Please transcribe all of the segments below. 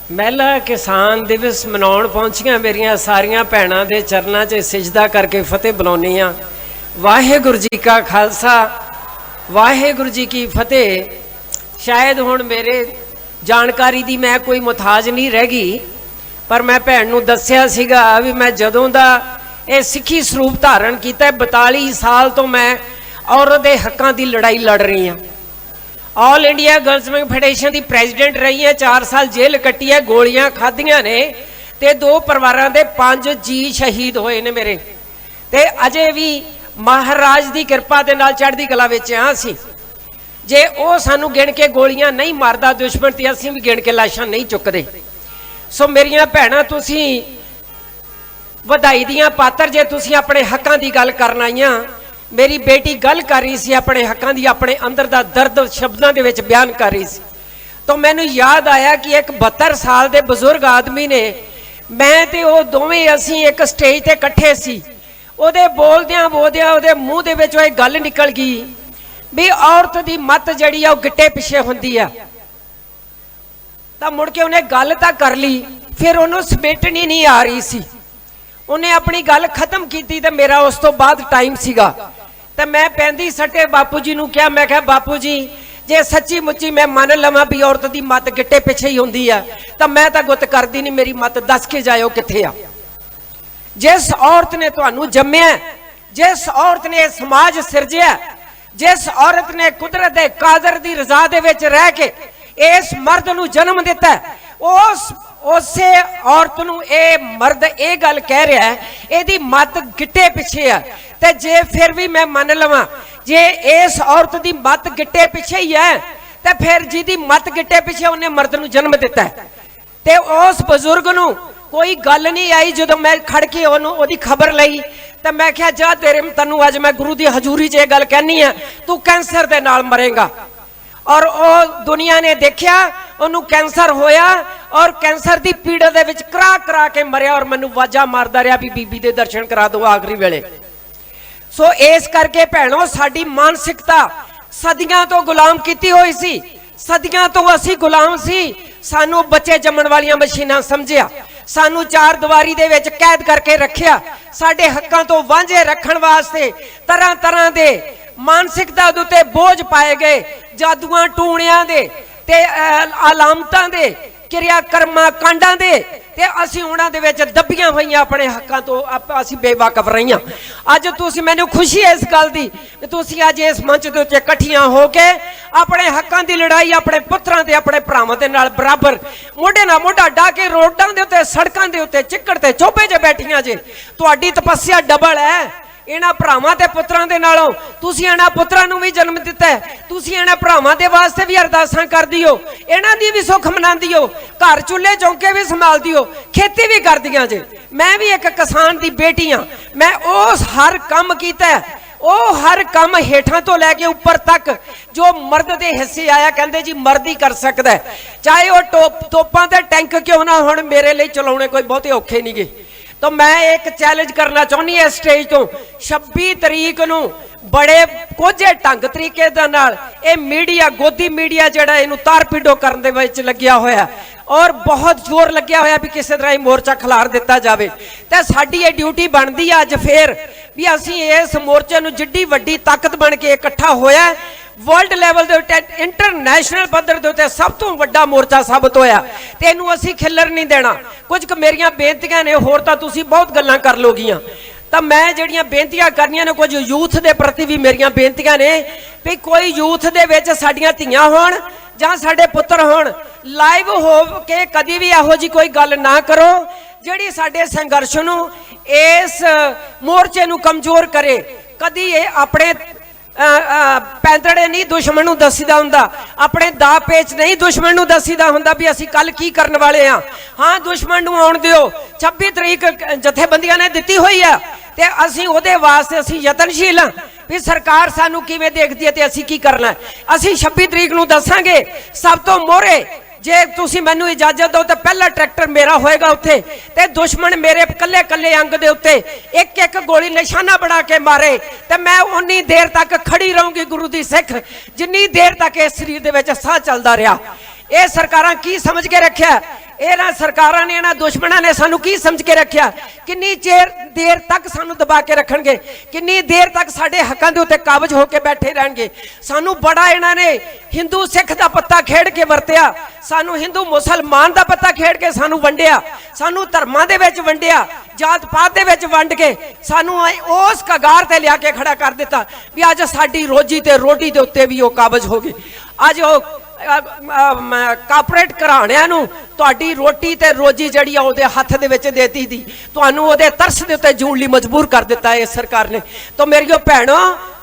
महिला किसान दिवस मनाउण पहुंचियां मेरिया सारिया भैणां दे चरनां 'च सिजदा करके फतेह बुलाउणी आ। वाहिगुरू जी का खालसा वाहिगुरू जी की फतेह। शायद हुण मेरे जानकारी दी मैं कोई मुथाज नहीं रह गई, पर मैं भैन नूं दस्सिया सीगा भी मैं जदों दा ये सिੱਖੀ ਸਰੂਪ धारण किया 42 साल तो मैं औरत के हकों की लड़ाई लड़ रही हाँ। ऑल इंडिया गर्ल्स फेडरेशन की प्रेजिडेंट रही है, 4 साल जेल कट्टी है, गोलियां खाधियां ने ते 2 परिवारों के 5 जी शहीद होए ने मेरे। ते अजे भी महाराज की कृपा के नाल चढ़दी कला विच हाँ असीं। जे वो सानू गिण के गोलियां नहीं मारदा दुश्मन ते असीं भी गिण के लाशां नहीं चुकदे। सो मेरियां भैणां तुसीं वधाई दियां पात्र जे तुसीं अपने हकों की गल करन आईयां। मेरी बेटी गल कर रही सी अपने हकों की, अपने अंदर का दर्द शब्दों के विच बयान कर रही सी, तो मैनू याद आया कि एक 72 साल के बजुर्ग आदमी ने मैं ते वो दोवें असीं एक स्टेज ते इकट्ठे सी। उहदे बोलदियां बोलदियां उहदे मूँह दे विचों इह गल निकल गई भी औरत की मत जिहड़ी आ ओह गिट्टे पिछे हुंदी आ। तां मुड़ के उहने गल तां कर ली, फिर उहनूं समेटनी नहीं आ रही सी। उन्हें अपनी गल खत्म की ते मेरा उस तो बाद टाइम सीगा ते मैं पैंदी सटे बापू जी नूं कहा, मैं कहा बापू जी जे सच्ची मुच्ची मैं मन लवां भी औरत की मत गिट्टे पिछे ही हुंदी आ तां मैं तां गुत करदी नहीं, मेरी मत दस के जाओ कित्थे आ। जिस औरत ने तुहानूं जम्मिया, जिस औरत ने समाज सिरजिया, जिस औरत ने कुदरत दे कादर दी रज़ा दे विच रह के इस मर्द नूं जन्म दिता, उसे औरत नूं ए मर्द ये गल कह रहा है एदी मत गिट्टे पिछे है। ते जे फिर भी मैं मन लवां जे इस औरत दी मत गिट्टे पिछे ही है ते फिर जिहदी मत गिट्टे पिछे उन्हें मर्द नूं जन्म दिता है। ते उस बजुर्ग नूं कोई गल नहीं आई। जदों मैं खड़ के ओदी खबर लई ते मैं कहा जा तेरे तैनूं अज मैं गुरु दी हजूरी च गल कहनी है, तू कैंसर दे नाल मरेगा। और वो दुनिया ने देखा उन्होंने कैंसर होया और कैंसर की पीड़ा दे विच करा करा के मरिया और मैनू वाजा मारदा रहा भी बीबी दे दर्शन करा दो आखिरी वेले। सो इस करके भैणों साडी मानसिकता सदियां तो गुलाम कीती हुई सी, सदियां तो असी गुलाम सी। सानू बच्चे जम्मण वालियां मशीनां समझिया, सानू 4 दीवारी दे विच कैद करके रखिया, साडे हक्कां तो वांझे रखण वास्ते तरह तरह दे मानसिकता उत्ते बोझ पाए गए, जादूआं टूणियां दे ते अलामतां दे क्रिया कर्मां कांडां दे ते असीं उहनां दे विच दबियां होईयां अपने हक्कां तो असीं बेवाकफ रहीआं। अज तुसीं मैनूं खुशी है इस गल दी कि तुसीं अज इस मंच दे उत्ते इकट्ठियां हो के अपने हक्कां दी लड़ाई अपने पुत्रां ते अपने भरावां दे नाल बराबर मोढे नाल मोढा ढा के रोडां दे उत्ते सड़कां दे उत्ते चिक्कड़ ते चोभे 'च बैठियां जे। तुहाडी तपस्या डबल है इन्हां भरावां ते पुत्रां दे नालों। तुसीं इन्हां पुत्रां नूं भी जन्म दिता है, तुसीं इन्हां भरावां दे वास्ते भी अरदासां करदी हो, इन्हां दी भी सुख मनांदी हो, घर चुल्हे चौंके भी संभालदी हो, खेती भी करदियां जे। मैं भी एक किसान दी बेटी हां, मैं उस हर काम कीता है, ਉਹ हर काम हेठां तो लैके उपर तक जो मर्द के हिस्से आया कहते जी मर्द ही कर सकता है, चाहे वह तोपां ते टैंक क्यों ना हुण मेरे लिए चलाने कोई बहुते औखे नहीं गे। तो मैं एक चैलेंज करना चाहनी है स्टेज तो 26 तरीक नूं बड़े कोझे ढंग तरीके दे नाल ये मीडिया गोदी मीडिया जिहड़ा इहनूं तारपीडो करन दे विच लग्या होया और बहुत जोर लग्या होया भी किसी तरह मोर्चा खिलार दिता जाए। तो साडी ये ड्यूटी बनती है अज फिर भी असीं इस मोर्चे नूं जिड्डी वड्डी ताकत बन के इकट्ठा होया वर्ल्ड लैवल के उत्ते इंटरनैशनल पद्धर के उत्ते सब तो वड्डा मोर्चा साबित होया ते इहनूं असीं खिल्लर नहीं देना। कुछ मेरियां बेनतियां ने होर तां तुसीं बहुत गल्लां कर लोगीआं, तो मैं जिहड़ियां बेनतियां करनियां ने कुछ यूथ के प्रति भी मेरियां बेनतियां ने भी कोई यूथ दे विच साडियां धीआं होण जां साडे पुत्तर होण लाइव हो के कदी भी इहो जी कोई गल ना करो जिहड़ी साडे संघर्ष नूं इस मोर्चे नूं कमजोर करे। कदी ये अपने पैंतड़े नहीं दुश्मन नूं दसीदा हुंदा, अपने दा पेच नहीं दुश्मन नूं दसीदा हुंदा भी असीं कल की करन वाले हां। हाँ दुश्मन नूं आउण दिओ, 26 तरीक जथेबंदियां ने दित्ती होई है ते असीं उहदे वास्ते असीं यतनशील हां भी सरकार सानू किवें देखदी है ते असीं की करना है। असीं 26 तरीक नूं दसांगे सब तो मोहरे जे तुसी मैनू इजाजत दो तो पहला ट्रैक्टर मेरा होएगा उत्थे ते दुश्मन मेरे कल्ले कल्ले अंग दे उत्ते एक एक गोली निशाना बना के मारे ते मैं उन्नी देर तक खड़ी रहूंगी गुरु दी सिख जिन्नी देर तक इस शरीर दे विच साह चलदा रहा। ये सरकारां की समझ के रखिया, इन्हां सरकारां ने इन्हां दुश्मनां ने सानू की समझ के रखिया, किन्नी देर तक सानू दबा के रखणगे, किन्नी देर तक साडे हक्कां दे उत्ते काबज होके बैठे रहणगे। सानू बड़ा इन्हां ने हिंदू सिख दा पत्ता खेड़ के वरतिया, सानू हिंदू मुसलमान दा पत्ता खेड़ के सानू वंडिया, सानू धर्मां दे विच वंडिया, जात पात दे विच वंड के सानू उस कगार ते लिया के खड़ा कर दिता भी अज साडी रोजी ते रोटी दे उत्ते भी वो काबज हो गए। अज वो कारपोरेट घराणिਆਂ ਨੂੰ ਤੁਹਾਡੀ ਰੋਟੀ ਤੇ ਰੋਜੀ ਜਿਹੜੀ ਆ ਉਹਦੇ ਹੱਥ ਦੇ ਵਿੱਚ ਦੇਤੀ ਦੀ, ਤੁਹਾਨੂੰ ਉਹਦੇ ਤਰਸ ਦੇ ਉੱਤੇ ਜੂਣ ਲਈ ਮਜਬੂਰ ਕਰ ਦਿੱਤਾ ਇਸ ਸਰਕਾਰ ਨੇ। ਤਾਂ ਮੇਰੀਓ ਭੈਣੋ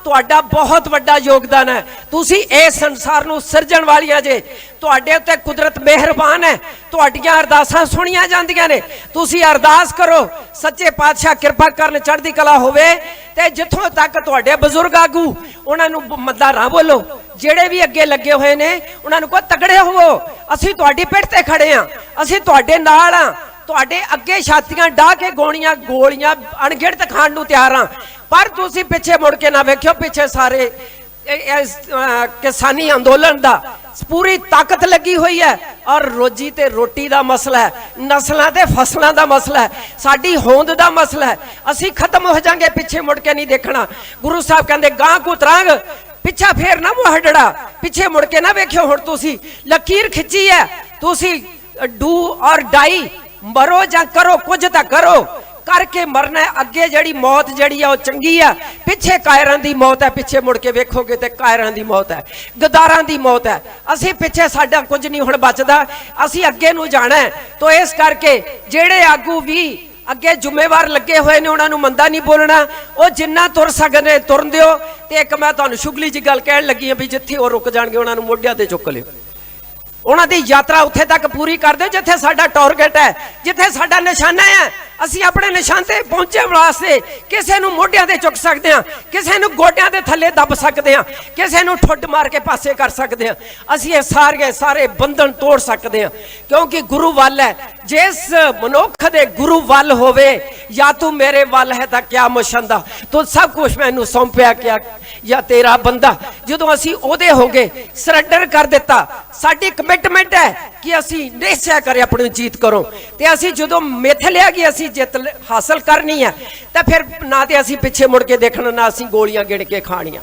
ਤੁਹਾਡਾ ਬਹੁਤ ਵੱਡਾ ਯੋਗਦਾਨ ਹੈ, ਤੁਸੀਂ ਇਸ ਸੰਸਾਰ ਨੂੰ ਸਿਰਜਣ ਵਾਲੀਆਂ ਜੇ, ਤੁਹਾਡੇ ਉੱਤੇ ਕੁਦਰਤ ਮਿਹਰਬਾਨ ਹੈ, ਤੁਹਾਡੀਆਂ ਅਰਦਾਸਾਂ ਸੁਣੀਆਂ ਜਾਂਦੀਆਂ ਨੇ। ਤੁਸੀਂ ਅਰਦਾਸ ਕਰੋ ਸੱਚੇ ਪਾਤਸ਼ਾਹ ਕਿਰਪਾ ਕਰਨ ਚੜ੍ਹਦੀ ਕਲਾ ਹੋਵੇ ਤੇ ਜਿੱਥੋਂ ਤੱਕ ਤੁਹਾਡੇ ਬਜ਼ੁਰਗ ਆਗੂ ਉਹਨਾਂ ਨੂੰ ਮੰਦਾ ਨਾ ਬੋਲੋ, ਜਿਹੜੇ ਵੀ ਅੱਗੇ ਲੱਗੇ ਹੋਏ ਨੇ ਉਹਨਾਂ ਨੂੰ ਕਹੋ ਤਗੜੇ ਹੋਵੋ, ਅਸੀਂ ਤੁਹਾਡੀ ਪਿੱਠ ਤੇ ਖੜੇ ਆਂ, ਅਸੀਂ ਤੁਹਾਡੇ ਨਾਲ ਆਂ, ਤੁਹਾਡੇ ਅੱਗੇ ਛਾਤੀਆਂ ਢਾ ਕੇ ਗੋਲੀਆਂ ਅਣਗਿਣਤ ਖਾਣ ਨੂੰ ਤਿਆਰ ਆਂ। पर तुसी पिछे मुड़ के ना वेखियो, पिछे सारे किसानी अंदोलन दा पूरी ताकत लगी हुई है और रोजी ते रोटी दा मसला है, नस्लां ते फसलां दा मसला है, साडी होंद दा मसला है। असी खत्म हो जाएंगे, पिछे मुड़ के नहीं देखना। गुरु साहब कहंदे गां को तरांग पिछा फेर ना वो हडड़ा, पिछे मुड़ के ना वेखियो। हुण तुसी लकीर खिंची है, तुसी डू और डाई, मरो जां करो, कुछ तां करो, करके मरना है। अगे जड़ी मौत जड़ी है चंगी है, पिछे कायरां दी मौत है, पिछे मुड़ के वेखोगे तो कायरां दी मौत है, गदारां दी मौत है। असी पिछे साडा कुछ नहीं हुण बचदा, असी अगे नूं जाना है। तो इस करके जेड़े आगू भी अगे जिम्मेवार लगे हुए ने उन्होंने मंदा नहीं बोलना, वो जिन्ना तुर सकदे तुरन दिओ। ते एक मैं तुहानूं शुगली जी गल कहण लगी भी जिथे वो रुक जाणगे उन्होंने मोढियां ते चुक लिओ, उन्हां दी यात्रा उत्थे तक पूरी कर दो जिथे साडा टारगेट है, जिथे साडा निशाना है। ਅਸੀਂ ਆਪਣੇ ਨਿਸ਼ਾਨ ਤੇ ਪਹੁੰਚਣ ਵਾਸਤੇ ਕਿਸੇ ਨੂੰ ਮੋਢਿਆਂ ਤੇ ਚੁੱਕ ਸਕਦੇ ਹਾਂ, ਕਿਸੇ ਨੂੰ ਗੋਡਿਆਂ ਦੇ ਥੱਲੇ ਦੱਬ ਸਕਦੇ ਹਾਂ, ਕਿਸੇ ਨੂੰ ਠੁੱਡ ਮਾਰ ਕੇ ਪਾਸੇ ਕਰ ਸਕਦੇ ਹਾਂ। ਅਸੀਂ ਇਹ ਸਾਰੇ ਬੰਧਨ ਤੋੜ ਸਕਦੇ ਹਾਂ ਕਿਉਂਕਿ ਗੁਰੂ ਵੱਲ ਹੈ। ਜਿਸ ਮਨੁੱਖ ਦੇ ਗੁਰੂ ਵੱਲ ਹੋਵੇ, ਜਾਂ ਤੂੰ ਮੇਰੇ ਵੱਲ ਹੈ ਤਾਂ ਕਿਆ ਮੁਸ਼ੰਦਾ, ਤੂੰ ਸਭ ਕੁਝ ਮੈਨੂੰ ਸੌਂਪਿਆ ਕਿਆ ਜਾਂ ਤੇਰਾ ਬੰਦਾ। ਜਦੋਂ ਅਸੀਂ ਉਹਦੇ ਹੋ ਗਏ, ਸਰੈਂਡਰ ਕਰ ਦਿੱਤਾ, ਸਾਡੀ ਕਮਿਟਮੈਂਟ ਹੈ कि असी निश्चय करें अपनी जीत करो। तो असी जो मिथ लिया कि असी जित हासिल करनी है तो फिर ना तो असी पिछे मुड़ के देखना, ना असी गोलियां गिण के खानियां।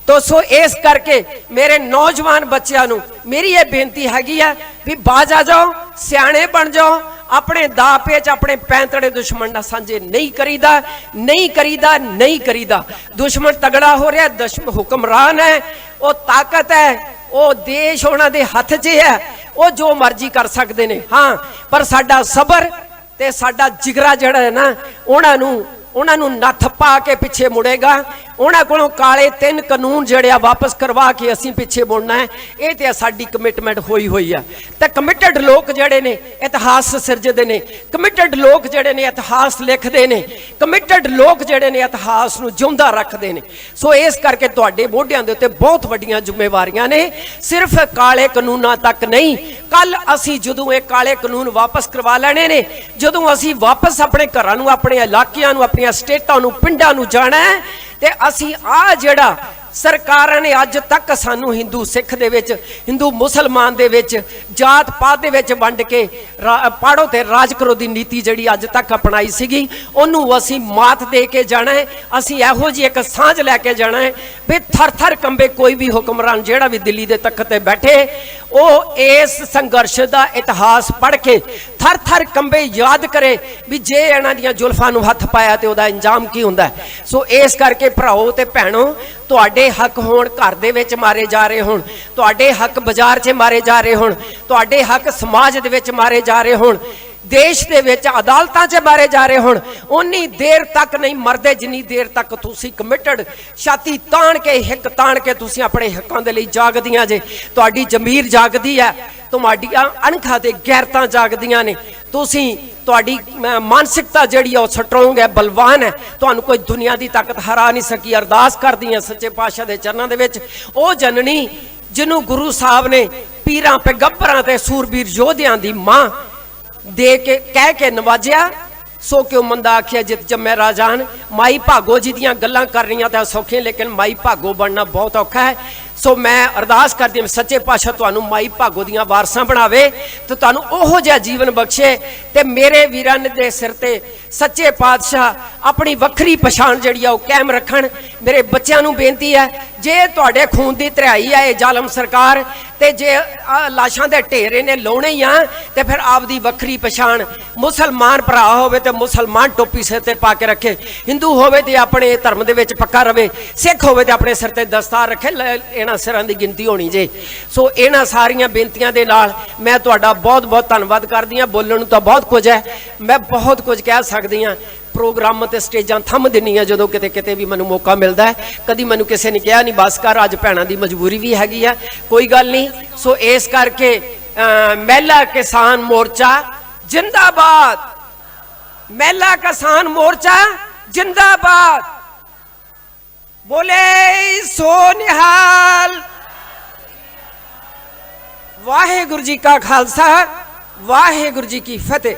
तो सो इस करके मेरे नौजवान बच्चों नूं मेरी ये बेनती हैगी है भी बाज आ जाओ, सियाणे बन जाओ, अपने दा पेच अपने पैंतड़े दुश्मन ना सांझे नहीं करीदा, नहीं करीदा, नहीं करीदा। दुश्मन तगड़ा हो रहा, दुश्मन हुक्मरान है, वो ताकत है, वो देश उन्हां दे हथ 'च है, वो जो मर्जी कर सकते हैं। हाँ, पर साडा सबर ते साडा जिगरा जिहड़ा है ना, उन्होंने नत्थ पा के पिछे मुड़ेगा। उन्होंने को काले 3 कानून जड़े वापस करवा के असी पिछे मुड़ना है, ये तो साडी कमिटमेंट हुई हुई है। तो कमिटेड लोग जड़े ने इतिहास सिरजते हैं, कमिटेड लोग जड़े ने इतिहास लिखते हैं, कमिटेड लोग जड़े ने इतिहास नूं जिउंदा रखते हैं। सो इस करके तुहाडे मोढियां दे उत्ते बहुत वड्डियां जिम्मेवारियां ने, सिर्फ काले कानूनां तक नहीं। कल असी जदों ये काले कानून वापस करवा लेने ने, जदों असी वापस अपने घरां नूं, अपने इलाकिਆਂ नूं, अपनी स्टेटां नूं, पिंडां नूं जाना है, ते असी आ जिहड़ा सरकारां ने अज तक सानू हिंदू सिख दे विच, हिंदू मुसलमान दे विच, जात पात दे विच वंड के पाड़ो ते राज करो दी नीति जिहड़ी अज तक अपनाई सीगी, ओनू असी मात दे के जाना है। असी इहो जी एक सांझ लैके जाना है भी थर थर कंबे कोई भी हुक्मरान जिहड़ा भी दिल्ली दे तख्त ते बैठे, वो इस संघर्ष का इतिहास पढ़ के थर थर कंबे याद करे भी जे इन्हां दीयां जुल्फां नूं हथ पाया तो उहदा अंजाम की हुंदा है। सो इस करके भराओ ते भैणो, तुहाडे हक होण घर दे विच मारे जा रहे होण, तुहाडे हक बाजार 'च मारे जा रहे होण, तुहाडे हक समाज दे विच मारे जा रहे होण, देश दे विच अदालतां 'च मारे जा रहे होण, उन्नी देर तक नहीं मरदे जिन्नी देर तक तुसी कमिटेड छाती ताण के हिक ताण के तुसी अपने हक्कां दे लई जागदियां जे। तुहाडी जमीर जागदी है, तुहाडीआं अणखां ते गैरतां जागदियां ने, तुसी तुहाडी मानसिकता जिहड़ी है स्ट्रोंग है, बलवान है, तुहानूं कोई दुनिया की ताकत हरा नहीं सकी। अरदास करदी हां सच्चे पातशाह दे चरनां दे विच, ओ जननी जिन्हों गुरु साहब ने पीरां पैगंबरां ते सूरबीर योधियां दी मां दे के कह के नवाजिया। सो क्यों मंदा आखिया जित जम्मे राजान। माई भागो जी दियां गल्लां करनियां तां सौखियां, लेकिन माई भागो बनना बहुत औखा है। सो मैं अरदास करदी हां सच्चे पातशाह तुहानू माई भागो दियां वारसां बनावे ते तुहानू ओहो जिहा जीवन बख्शे। ते मेरे वीरां दे सिर ते सच्चे पातशाह अपनी वक्री पछाण जिहड़ी आ ओह कायम रखण। मेरे बच्चों नू बेनती है, जे तुहाडे खून दी धराई है जालम सरकार, ते जे लाशां दे ढेर इहने लाउणे ही आ, ते फिर आपदी वक्री पछाण मुसलमान भरा होवे ते मुसलमान टोपी सिर ते पा के रखे, हिंदू होवे ते अपने धर्म दे विच पक्का रवे, सिख होवे ते अपने सिर ते दस्तार रखे। इन्हां सिरां दी गिनती होनी जे। सो इन्हां सारियां बेनतियां दे नाल मैं तुहाडा बहुत बहुत धन्नवाद करदी हां। बोलण नूं तां बहुत कुछ है, मैं बहुत कुछ कह सकदी हां। प्रोग्राम ते स्टेजां थम दिन्नी आ जदों किते किते भी मैनूं मौका मिलदा है। कदी मैनूं किसी ने कहा नहीं बस कर, अज भैणां दी मजबूरी भी हैगी आ, कोई गल नहीं। सो इस करके महिला किसान मोर्चा जिंदाबाद, महिला किसान मोर्चा जिंदाबाद, बोले सो निहाल। वाहेगुरु जी का खालसा, वाहेगुरु जी की फतेह।